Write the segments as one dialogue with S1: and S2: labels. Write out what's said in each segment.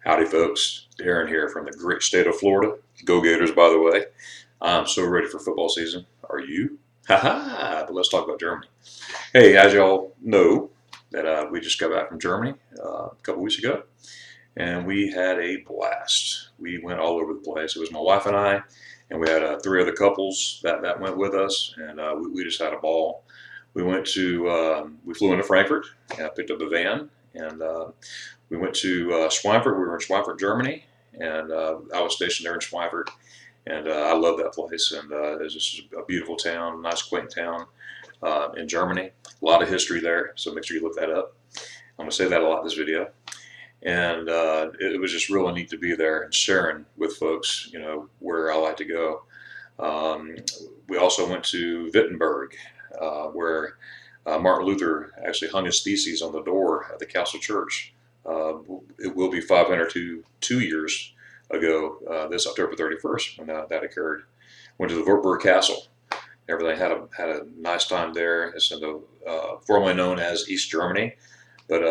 S1: Howdy, folks. Darren here from the great state of Florida. Go Gators, by the way. I'm so ready for football season. Are you? Ha! But let's talk about Germany. Hey, as y'all know, that we just got back from Germany a couple weeks ago, and we had a blast. We went all over the place. It was my wife and I, and we had three other couples that went with us, and we just had a ball. We flew into Frankfurt, and I picked up a van, and we went to Schweinfurt. We were in Schweinfurt, Germany, and I was stationed there in Schweinfurt, and I love that place. And it's just a beautiful town, nice, quaint town in Germany. A lot of history there, so make sure you look that up. I'm going to say that a lot in this video. And it was just really neat to be there and sharing with folks, where I like to go. We also went to Wittenberg, where Martin Luther actually hung his theses on the door at the Castle Church. It will be 502 years ago, this October 31st, when that occurred. Went to the Wartburg Castle. Everything had a nice time there. It's in the formerly known as East Germany, but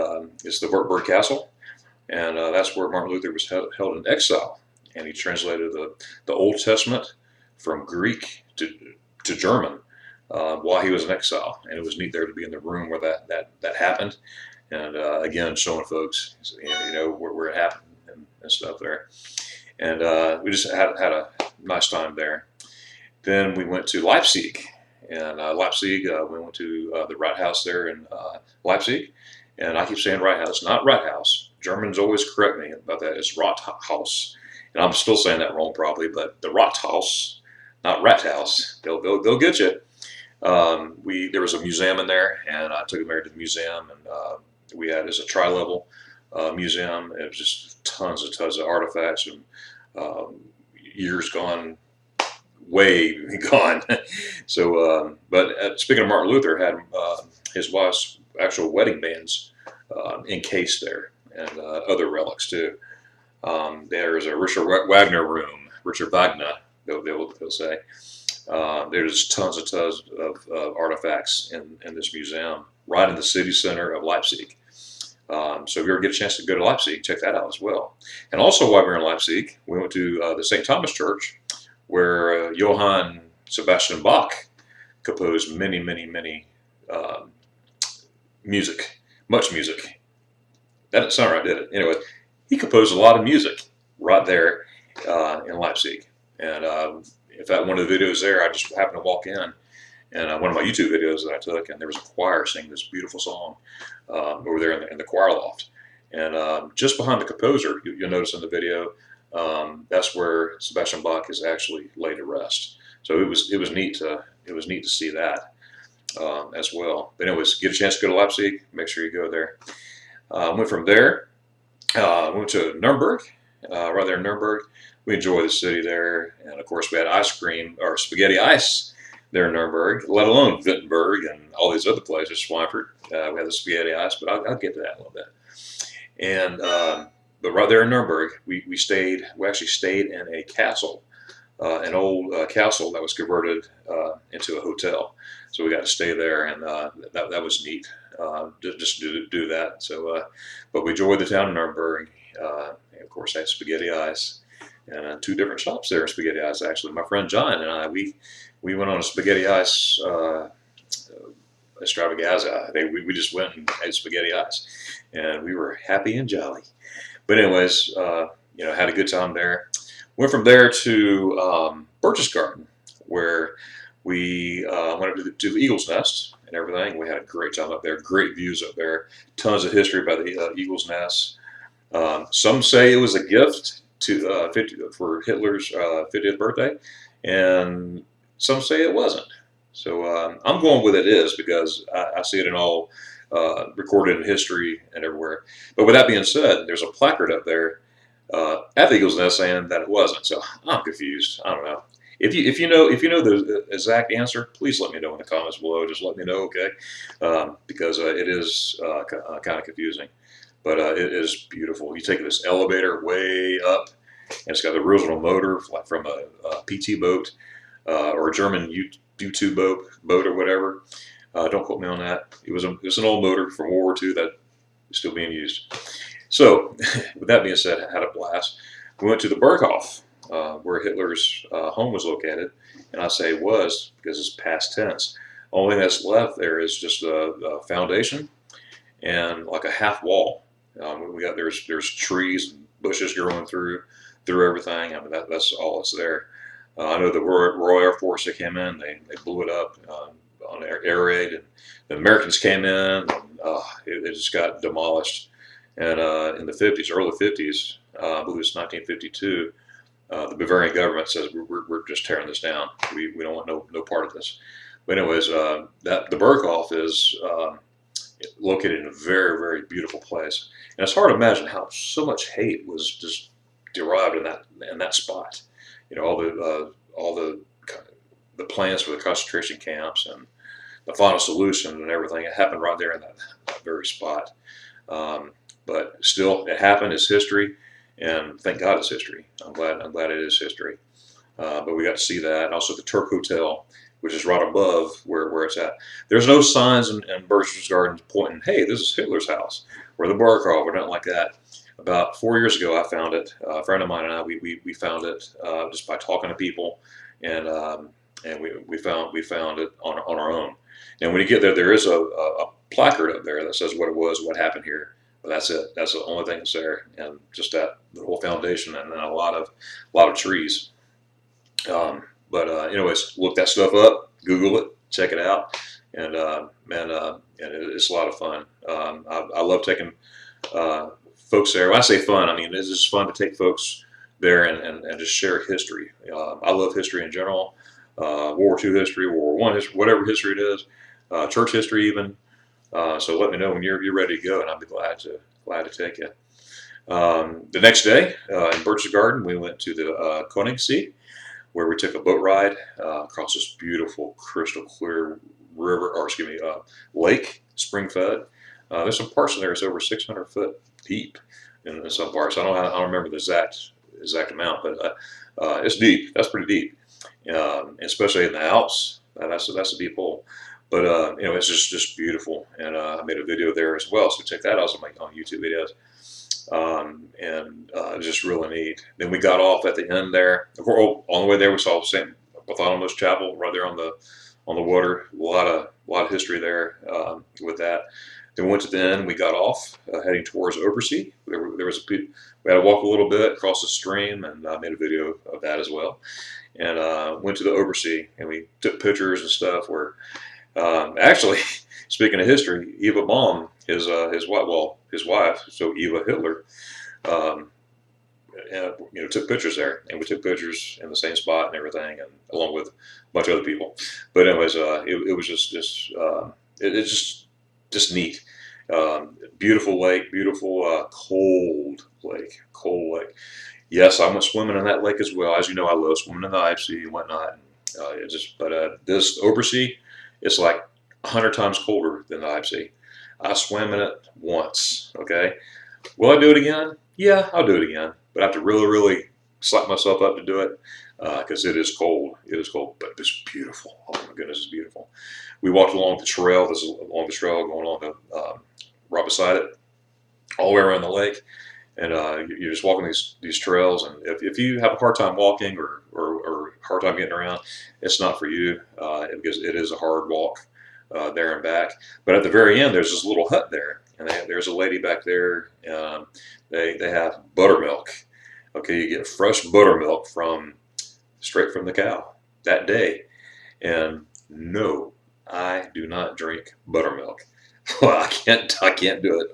S1: it's the Wartburg Castle, and that's where Martin Luther was held in exile, and he translated the Old Testament from Greek to German while he was in exile, and it was neat there to be in the room where that happened. And again, showing folks, where it happened and stuff there. And we just had a nice time there. Then we went to Leipzig. And Leipzig, we went to the Rathaus there in Leipzig. And I keep saying Rathaus, not Rathaus. Germans always correct me about that. It's Rathaus. And I'm still saying that wrong probably, but the Rathaus, not Rathaus. They'll get you. There was a museum in there, and I took them there to the museum, and it's a tri-level museum. It was just tons of artifacts and years gone, way gone. So, but speaking of Martin Luther, had his wife's actual wedding bands encased there, and other relics too. There's a Richard Wagner room, Richard Wagner, they'll say. There's tons of artifacts in this museum, right in the city center of Leipzig. So if you ever get a chance to go to Leipzig, check that out as well. And also while we were in Leipzig, we went to the St. Thomas Church, where Johann Sebastian Bach composed many much music. That didn't sound right, did it? Anyway, he composed a lot of music right there in Leipzig. And in fact, one of the videos there, I just happened to walk in, and one of my YouTube videos that I took, and there was a choir singing this beautiful song over there in the choir loft. And just behind the composer, you'll notice in the video, that's where Sebastian Bach is actually laid to rest. So it was neat to see that as well. But anyways, get a chance to go to Leipzig, make sure you go there. Went from there, went to Nuernberg, right there in Nuernberg. We enjoy the city there, and of course we had ice cream or spaghetti ice there in Nuernberg, let alone Wittenberg and all these other places, Schweinfurt. We had the spaghetti ice, but I'll get to that in a little bit. And but right there in Nuernberg, we actually stayed in a castle, an old castle that was converted into a hotel. So we got to stay there, and that was neat, just to do that. So, but we enjoyed the town of Nuernberg, and of course had spaghetti ice. And two different shops there in spaghetti ice, actually. My friend John and I, we went on a spaghetti ice extravaganza. We just went and ate spaghetti ice, and we were happy and jolly. But anyways, had a good time there. Went from there to Berchesgden, where we went up to the Eagle's Nest and everything. We had a great time up there. Great views up there. Tons of history about the Eagle's Nest. Some say it was a gift for Hitler's 50th birthday, and some say it wasn't. So I'm going with it is, because I see it in all recorded in history and everywhere. But with that being said, there's a placard up there at the Eagle's Nest saying that it wasn't. So I'm confused. I don't know. If you know the exact answer, please let me know in the comments below. Just let me know, okay? Because it is kind of confusing. But it is beautiful. You take this elevator way up, and it's got the original motor, like from a PT boat or a German U-2 boat or whatever. Don't quote me on that. It was an old motor from World War II that still being used. So, with that being said, I had a blast. We went to the Berghof, where Hitler's home was located, and I say was because it's past tense. Only thing that's left there is just a foundation and like a half wall. We got there's trees and bushes growing through everything. I mean that's all that's there. I know the Royal Air Force that came in, they blew it up on air raid, and the Americans came in, and it just got demolished. And in the 50s, early 50s, I believe it's 1952, the Bavarian government says we're just tearing this down. We don't want no part of this. But anyways, the Berghof is located in a very, very beautiful place, and it's hard to imagine how so much hate was just derived in that spot. You know, all the plans for the concentration camps and the final solution and everything. It happened right there in that very spot. But still, it happened. It's history, and thank God it's history. I'm glad it is history. But we got to see that, and also the Turk Hotel, which is right above where it's at. There's no signs in Berchtesgaden pointing, hey, this is Hitler's house, or the Berghof, or nothing like that. About 4 years ago, I found it. A friend of mine and I, we found it just by talking to people, and we found it on our own. And when you get there, there is a placard up there that says what it was, what happened here. But that's it. That's the only thing that's there, and just the whole foundation, and then a lot of trees. Anyways, look that stuff up, Google it, check it out, and it's a lot of fun. I love taking folks there. When I say fun, I mean it's just fun to take folks there and just share history. I love history in general, World War II history, World War I history, whatever history it is, church history even. So let me know when you're ready to go, and I'll be glad to take you. The next day in Berchesgden, we went to the Königssee, where we took a boat ride across this beautiful, crystal clear lake, spring fed. There's some parts in there that's over 600 foot deep in some parts. I don't remember the exact amount, but it's deep. That's pretty deep, especially in the Alps. That's a deep hole. But it's just beautiful, and I made a video there as well. So check that out on YouTube videos. It's just really neat. Then we got off at the end there. On the way there, we saw St. Bartholomew's Chapel right there on the water. A lot of history there with that. Then we went to the end. We got off heading towards Obersee. We had to walk a little bit across the stream, and I made a video of that as well. And went to the Obersee, and we took pictures and stuff. Where actually, speaking of history, Eva Baum, his wife, so Eva Hitler, took pictures there, and we took pictures in the same spot and everything, and along with a bunch of other people. But anyways, it was it's just neat. Beautiful lake, beautiful cold lake. Yes, I went swimming in that lake as well. As you know, I love swimming in the Eibsee and whatnot. This Obersee, it's like 100 times colder than the Eibsee. I swam in it once. Okay, will I do it again? Yeah, I'll do it again. But I have to really, really slap myself up to do it because it is cold. It is cold, but it's beautiful. Oh my goodness, it's beautiful. We walked along the trail. This is along the trail going along the right beside it, all the way around the lake. And you're just walking these trails, and if you have a hard time walking or hard time getting around, it's not for you because it is a hard walk there and back. But at the very end, there's this little hut there, and there's a lady back there. They have buttermilk. Okay, you get fresh buttermilk straight from the cow that day. And no, I do not drink buttermilk. Well, I can't do it.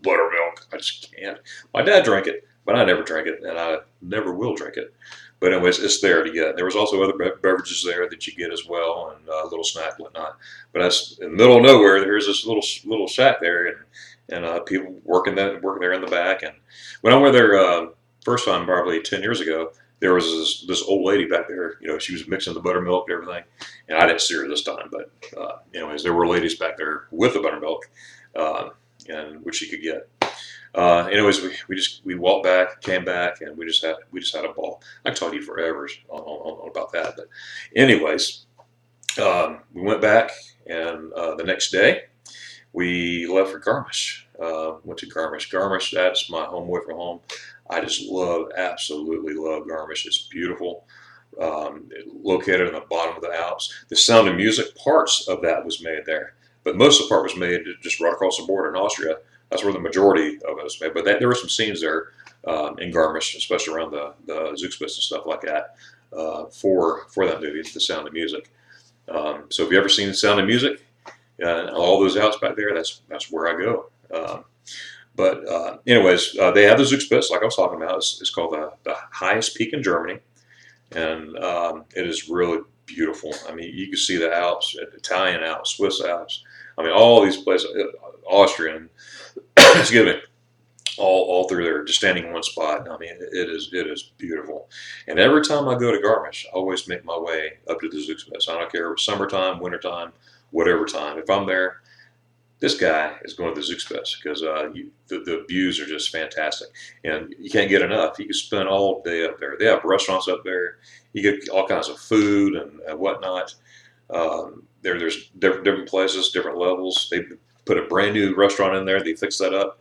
S1: Buttermilk, I just can't. My dad drank it, but I never drank it, and I never will drink it. But anyways, it's there to get. There was also other beverages there that you get as well, and a little snack, whatnot. But that's in the middle of nowhere. There's this little shack there, and people working there in the back. And when I went there first time, probably 10 years ago, there was this old lady back there. She was mixing the buttermilk and everything, and I didn't see her this time. But anyways, there were ladies back there with the buttermilk, and which you could get. Anyways, we walked back, came back, and we just had a ball. I could talk to you forever on about that. But anyways, we went back, and the next day we left for Garmisch. went to Garmisch. Garmisch, that's my home away from home. I just love, absolutely love Garmisch. It's beautiful. Located on the bottom of the Alps. The Sound of Music, parts of that was made there, but most of the part was made just right across the border in Austria. That's where the majority of it was made. But there were some scenes there in Garmisch, especially around the Zugspitze and stuff like that, for that movie, The Sound of Music. So if you ever seen The Sound of Music, all those Alps back there, that's where I go. But anyways, they have the Zugspitze, like I was talking about. It's called the highest peak in Germany, and it is really beautiful. I mean, you can see the Alps, Italian Alps, Swiss Alps. I mean, all these places, Austrian, excuse me, all through there, just standing in one spot. I mean, it is beautiful. And every time I go to Garmisch, I always make my way up to the Zugspitze. I don't care if it's summertime, wintertime, whatever time. If I'm there, this guy is going to the Zugspitze because the views are just fantastic, and you can't get enough. You can spend all day up there. They have restaurants up there. You get all kinds of food and whatnot. There's different places, different levels. They put a brand new restaurant in there. They fixed that up.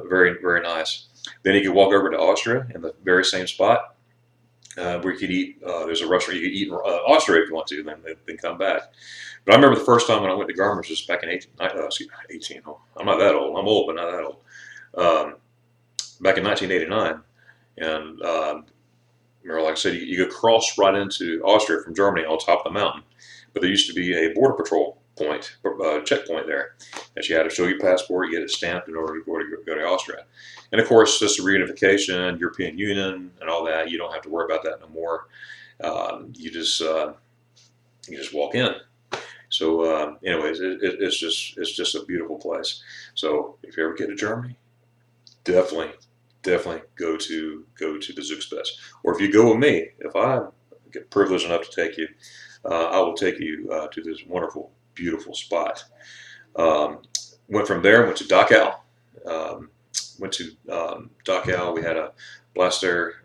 S1: Very, very nice. Then you can walk over to Austria in the very same spot where you could eat. There's a restaurant you could eat in Austria if you want to, then come back. But I remember the first time when I went to Garmisch was back in 18. Oh, I'm not that old. I'm old, but not that old. Back in 1989, and remember, like I said, you could cross right into Austria from Germany on top of the mountain. But there used to be a border patrol point, checkpoint there, that you had to show your passport, you get it stamped in order to go to Austria. And of course, this is reunification, European Union, and all that. You don't have to worry about that no more. You just walk in. So, anyways, it's just a beautiful place. So, if you ever get to Germany, definitely go to the Zugspitze. Or if you go with me, if I get privileged enough to take you, I will take you to this wonderful, beautiful spot. Went from there, went to Dachau. Dachau. We had a blast there.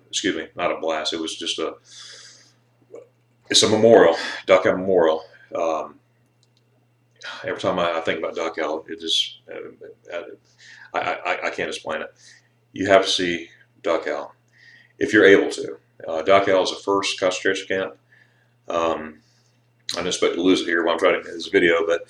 S1: Excuse me, not a blast. It was just it's a memorial, Dachau Memorial. Every time I think about Dachau, it just I can't explain it. You have to see Dachau if you're able to. Dachau is the first concentration camp. I didn't expect to lose it here while I'm trying to make this video, but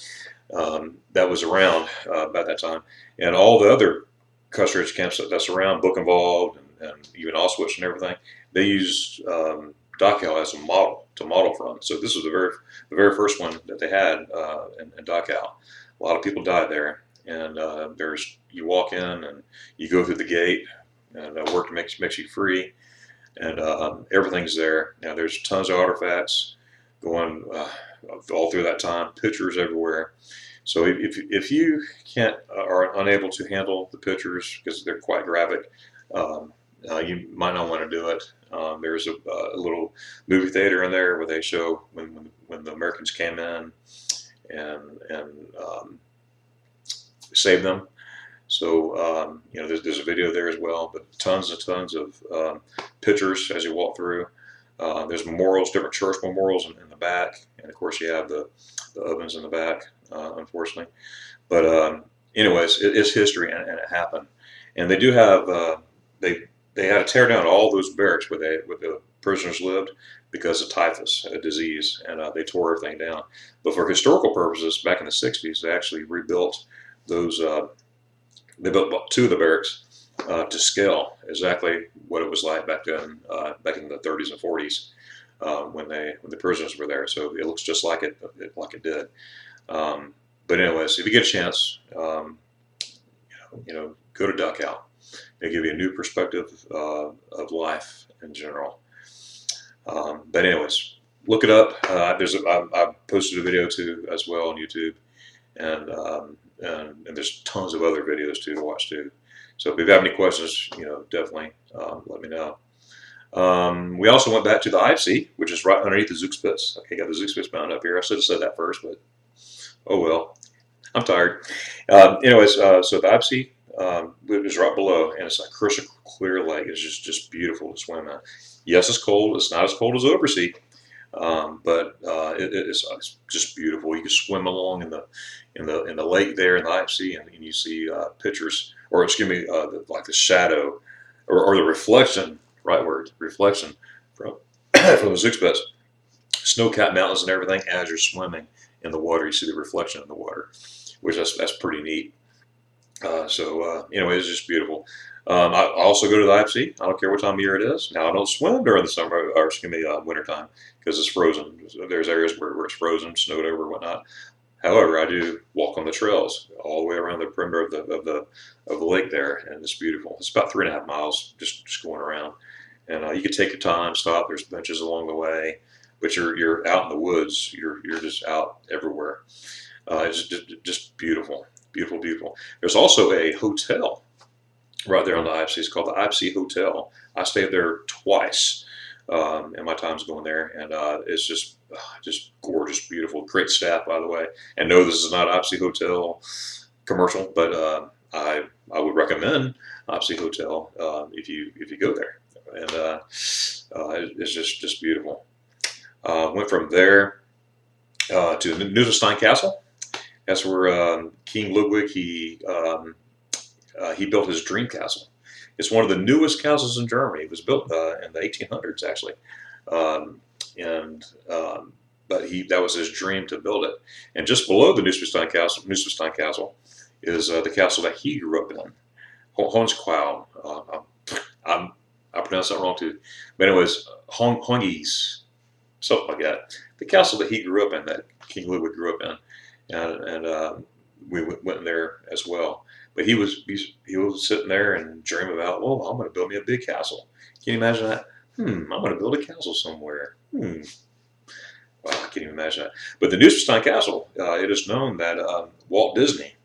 S1: that was around about that time. And all the other concentration camps that's around, Buchenwald and even Auschwitz and everything, they used Dachau as a model to model from. So this was the very first one that they had in Dachau. A lot of people died there, and you walk in and you go through the gate, and work makes you free, and everything's there. Now there's tons of artifacts going all through that time, pictures everywhere. So if you are unable to handle the pictures because they're quite graphic, you might not want to do it. There's a little movie theater in there where they show when the Americans came in and saved them. So there's a video there as well, but tons and tons of pictures as you walk through. There's memorials, different church memorials in the back, and of course you have the ovens in the back, unfortunately. But anyways, it's history, and it happened. And they do have they had to tear down all those barracks where the prisoners lived because of typhus, a disease, and they tore everything down. But for historical purposes, back in the 60s, they actually rebuilt those. They built two of the barracks to scale exactly what it was like back then, back in the 30s and 40s, when the prisoners were there. So it looks just like it did. But anyways, if you get a chance, go to Dachau. It'll give you a new perspective of life in general. But anyways, look it up. I posted a video too as well on YouTube, and there's tons of other videos too to watch too. So if you have any questions, definitely let me know. We also went back to the Eibsee, which is right underneath the Zugspitze. Okay, got the Zugspitze mountain up here. I should have said that first, but oh well. I'm tired. So the Eibsee is right below, and it's a crystal clear lake. It's just beautiful to swim in. Yes, it's cold. It's not as cold as Oversea, It's just beautiful. You can swim along in the lake there in the Eibsee, and you see pictures, or excuse me, like the shadow or the reflection, right word, reflection from from the Zugspitze, snow-capped mountains and everything. As you're swimming in the water, you see the reflection in the water, which that's pretty neat. Anyway, it's just beautiful. I also go to the Eibsee. I don't care what time of year it is. Now, I don't swim during the summer, or excuse me, wintertime, because it's frozen. There's areas where it's frozen, snowed over, whatnot. However, I do walk on the trails all the way around the perimeter of the lake there, and it's beautiful. It's about 3.5 miles just going around, and you can take your time, stop. There's benches along the way, but you're out in the woods. You're just out everywhere. It's just beautiful, beautiful, beautiful. There's also a hotel right there on the Eibsee. It's called the Eibsee Hotel. I stayed there twice in my times going there, and it's just gorgeous, beautiful, great staff, by the way. And no, this is not Eibsee Hotel commercial, but I would recommend Eibsee Hotel if you go there, and it's just beautiful. Went from there to the Stein Castle. That's where King Ludwig he built his dream castle. It's one of the newest castles in Germany. It was built in the 1800s, actually, but that was his dream to build it. And just below the Neuschwanstein Castle is the castle that he grew up in, Honsquau. I pronounced that wrong too, but anyways, Hongies, something like that. The castle that he grew up in, that King Ludwig grew up in, and we went in there as well. But he was sitting there and dreaming about, well, I'm going to build me a big castle. Can you imagine that? I'm going to build a castle somewhere. Wow, I can't even imagine that. But the Neuschwanstein Castle, it is known that Walt Disney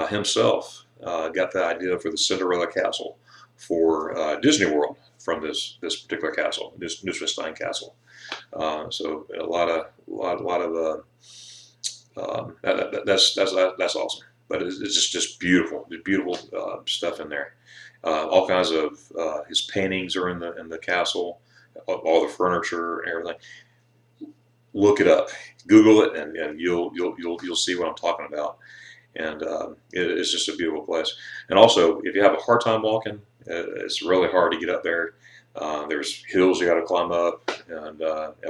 S1: himself got the idea for the Cinderella Castle for Disney World from this particular castle, this Neuschwanstein Castle. So a lot of that's awesome. But it's just beautiful. There's beautiful stuff in there. All kinds of his paintings are in the castle. All the furniture and everything. Look it up, Google it, and you'll see what I'm talking about. And it's just a beautiful place. And also, if you have a hard time walking, it's really hard to get up there. There's hills you got to climb up and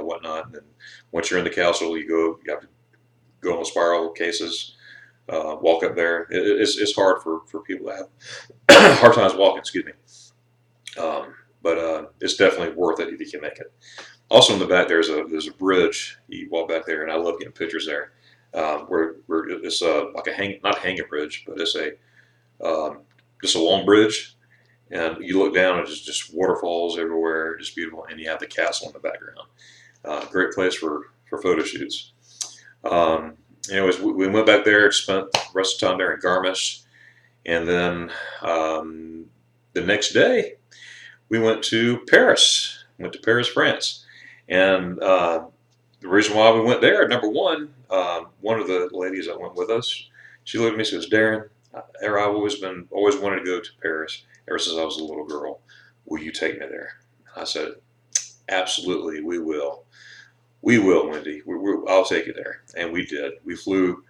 S1: whatnot. And then once you're in the castle, you have to go on the spiral cases. Walk up there. It's hard for people that have hard times walking. Excuse me, but it's definitely worth it if you can make it. Also in the back there's a bridge. You walk back there, and I love getting pictures there. Where it's like not a hanging bridge, but it's just a long bridge, and you look down and it's just waterfalls everywhere, just beautiful, and you have the castle in the background. Great place for photo shoots. Anyways, we went back there, spent the rest of the time there in Garmisch, and then the next day we went to Paris. Went to Paris, France, and the reason why we went there, number one, one of the ladies that went with us, she looked at me and says, "Darion, I've always wanted to go to Paris ever since I was a little girl. Will you take me there?" I said, "Absolutely, we will." We will, Wendy. I'll take you there. And we did. We flew.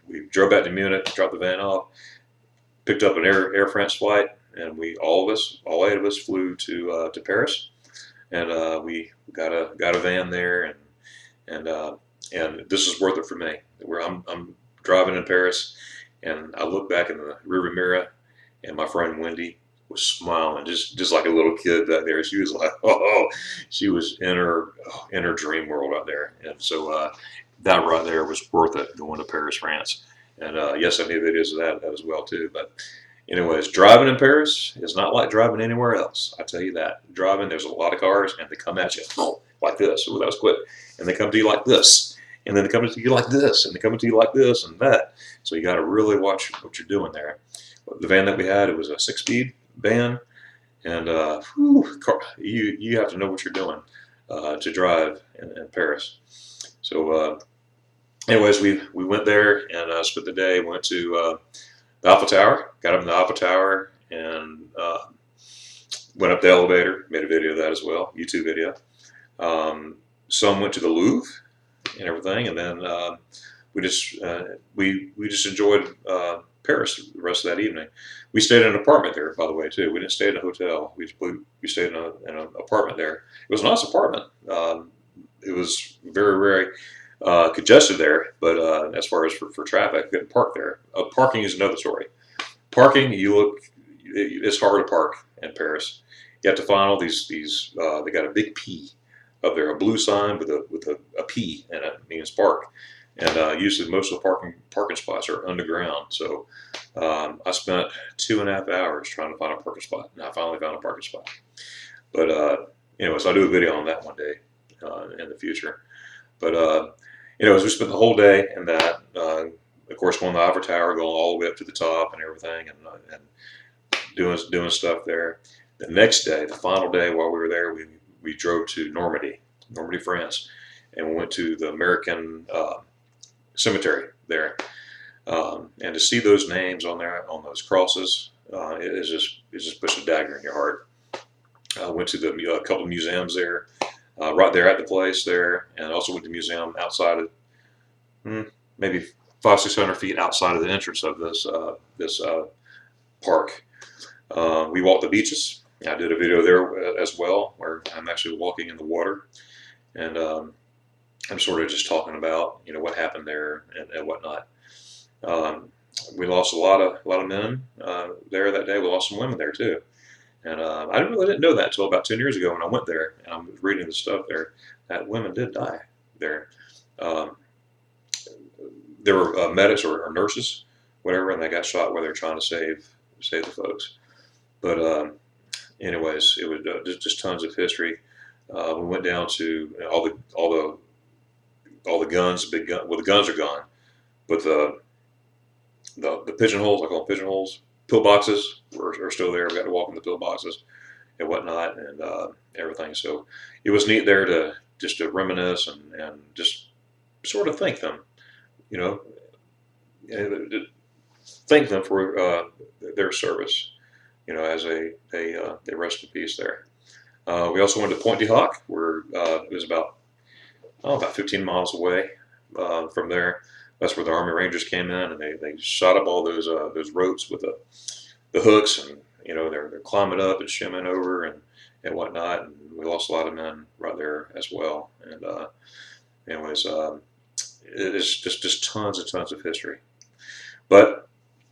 S1: We drove back to Munich, dropped the van off, picked up an Air France flight, and all 8 of us, flew to Paris. And we got a van there, and this is worth it for me. Where I'm driving in Paris, and I look back in the rearview mirror, and my friend Wendy was smiling, just like a little kid back there. She was like, oh, she was in her dream world out there. And so that right there was worth it, going to Paris, France. And yes, I made videos of that as well too. But anyways, driving in Paris is not like driving anywhere else. I tell you that. Driving, there's a lot of cars, and they come at you like this. Oh, that was quick. And they come to you like this. And then they come to you like this. And they come to you like this and that. So you got to really watch what you're doing there. The van that we had, it was a 6-speed van, and you have to know what you're doing to drive in Paris. So anyways, we went there and spent the day. Went to the Eiffel Tower, got up in the Eiffel Tower, and went up the elevator, made a video of that as well, YouTube video. some went to the Louvre and everything, and then we just we just enjoyed Paris the rest of that evening. We stayed in an apartment there, by the way, too. We didn't stay in a hotel. We stayed in an apartment there. It was a nice apartment. It was very, very congested there, but as far as for traffic, couldn't park there. Parking is another story. Parking, it's hard to park in Paris. You have to find all these. They got a big P up there, a blue sign with a P, and it means park. And usually most of the parking spots are underground. So I spent 2.5 hours trying to find a parking spot, and I finally found a parking spot. But anyways, I'll do a video on that one day in the future. But anyways, we spent the whole day in that. Of course, going to the Eiffel Tower, going all the way up to the top and everything, and doing stuff there. The next day, the final day while we were there, we drove to Normandy, France, and we went to the American cemetery there. And to see those names on there, on those crosses, it just puts a dagger in your heart. I went to a couple of museums there, right there at the place there, and also went to the museum outside of maybe 500-600 feet outside of the entrance of this park. We walked the beaches. I did a video there as well, where I'm actually walking in the water, and I'm sort of just talking about what happened there and whatnot. We lost a lot of men there that day. We lost some women there too, and I really didn't know that until about 10 years ago when I went there and I was reading the stuff there that women did die there. There were medics or nurses, whatever, and they got shot while they were trying to save the folks. But anyways, it was just tons of history. We went down to all the guns, big gun. Well, the guns are gone, but the pigeonholes, I call them pigeonholes, pillboxes are still there. We got to walk in the pillboxes and whatnot and everything. So it was neat there to reminisce and just sort of thank them, thank them for their service, as they rest in peace there. We also went to Point de Hoc, where it was about 15 miles away from there. That's where the Army Rangers came in, and they shot up all those ropes with the hooks, and they're climbing up and shimming over and whatnot. And we lost a lot of men right there as well. And anyways, it is just tons and tons of history. But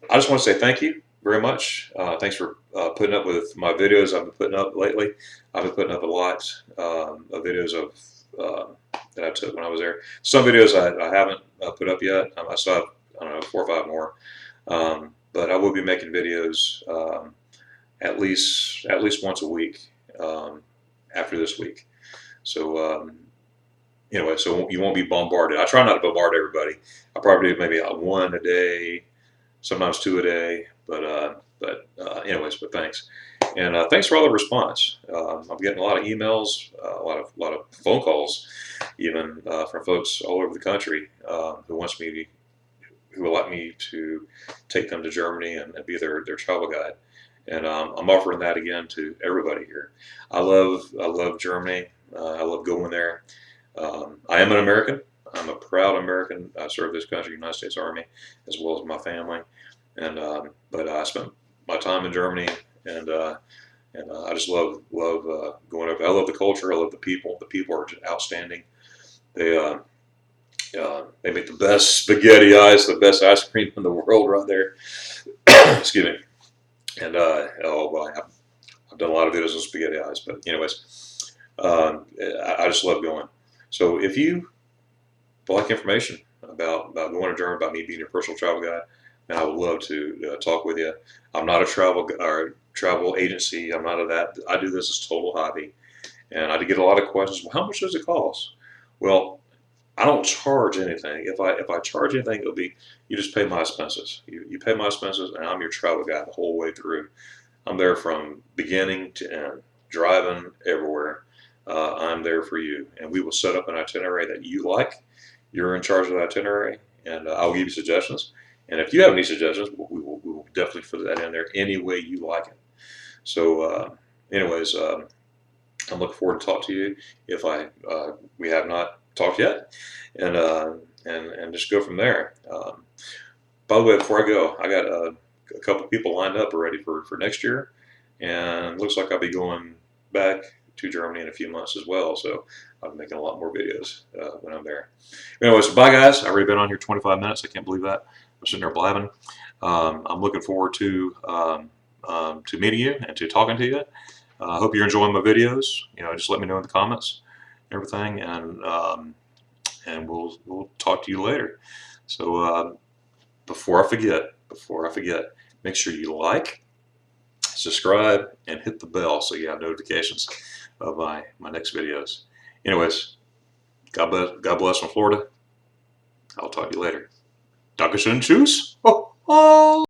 S1: I just want to say thank you very much. Thanks for putting up with my videos I've been putting up lately. I've been putting up a lot of videos of that I took when I was there. Some videos I haven't put up yet. I still have, I don't know, 4 or 5 more. But I will be making videos at least once a week after this week. So anyway, so you won't be bombarded. I try not to bombard everybody. I probably do maybe 1 a day, sometimes 2 a day. But anyways, but thanks. And thanks for all the response. I'm getting a lot of emails, a lot of phone calls, even from folks all over the country who would like me to take them to Germany and be their travel guide. And I'm offering that again to everybody here. I love Germany. I love going there. I am an American. I'm a proud American. I serve this country, United States Army, as well as my family. And but I spent my time in Germany, and I just love going over. I love the culture. I love the people. The people are just outstanding. They make the best spaghetti ice, the best ice cream in the world right there. Excuse me. And I've done a lot of videos on spaghetti ice, but anyways, I just love going. So if you would like information about going to Germany, about me being your personal travel guide, and I would love to talk with you. I'm not a travel agency. I'm not of that. I do this as total hobby, and I get a lot of questions. Well, how much does it cost? Well, I don't charge anything. If I charge anything, it'll be you just pay my expenses. You pay my expenses, and I'm your travel guide the whole way through. I'm there from beginning to end, driving everywhere. I'm there for you, and we will set up an itinerary that you like. You're in charge of the itinerary, and I'll give you suggestions. And if you have any suggestions, we will definitely put that in there any way you like it. So anyways, I'm looking forward to talk to you if we have not talked yet, and just go from there. By the way, before I go, I got a couple people lined up already for next year, and it looks like I'll be going back to Germany in a few months as well. So I'll be making a lot more videos when I'm there. Anyways, bye guys. I've already been on here 25 minutes. I can't believe that. I'm sitting there blabbing. I'm looking forward to meeting you and to talking to you. I hope you're enjoying my videos. Just let me know in the comments and everything, and we'll talk to you later. So before I forget, make sure you like, subscribe, and hit the bell so you have notifications of my next videos. Anyways, God bless from Florida. I'll talk to you later. Dankeschön, tschüss. Oh, oh.